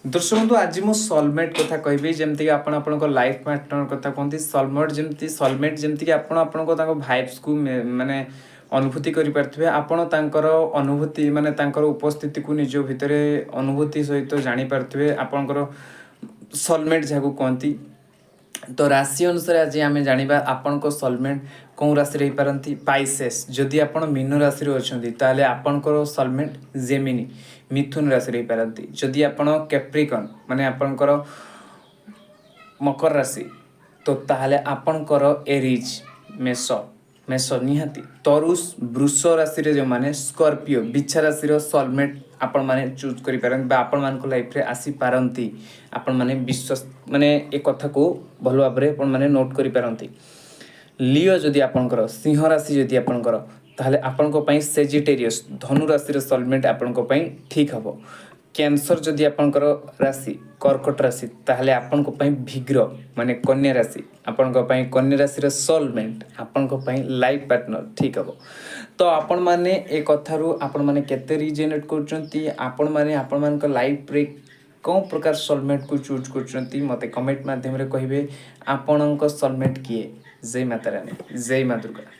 दर्शक बंधु आज मु सोलमेट कथा कहबी जमती कि आपण आपनको लाइफ पार्टनर कथा कहती सोलमेट जमती सोलमेट जमती कि आपण आपनको ताको भाइब्स को माने अनुभूति करि परथबे आपण तांकर अनुभूति माने तांकर उपस्थिति को निज भितरे अनुभूति सहित जानि परथबे आपनकर सोलमेट जाको कहती। तो राशि अनुसार आज आम जाना आपण को सोलमेट कौ राशि रही पारती पाइसेस जदि आपण मीन राशि अच्छा ताले आपणकर सोलमेट जेमिनी मिथुन राशि रही पारती जदि आपण कैप्रिकॉन माने आपणकर मकर राशि तो ताहले आपणकर एरीज मेष मेष निहाती तरुष वृष राशि रे जो माने स्कॉर्पियो बिच्छा राशि रो सोलमेट आपण माने चूज करि पारन बा आपण मान को लाइफ रे आसी पारंती आपण माने विश्वास माने ए कथा को भलो भाबरे आपण माने नोट करि पारंती। लियो जदि आपणकर सिंह राशि जदि आपणकर ताहले आपनको पई सेजिटेरियस धनु राशि रे सोलमेट आपनको पई ठीक हबो। कैंसर जदि आपणकर राशि कर्कट राशि ताहले आपनको पई भिग्र माने कन्या राशि आपनको पई कन्या राशि रे सोलमेट आपनको पई लाइफ पार्टनर ठीक हबो। तो आपण माने ए कथारु आपण माने केते रिजेनेट करचंती आपण माने आपण मान को लाइफ रे कौ प्रकार सोलमेट को चूज करचंती मते कमेंट माध्यम रे कहिबे आपणक सोलमेट किए। जय माता रानी जय मां दुर्गा।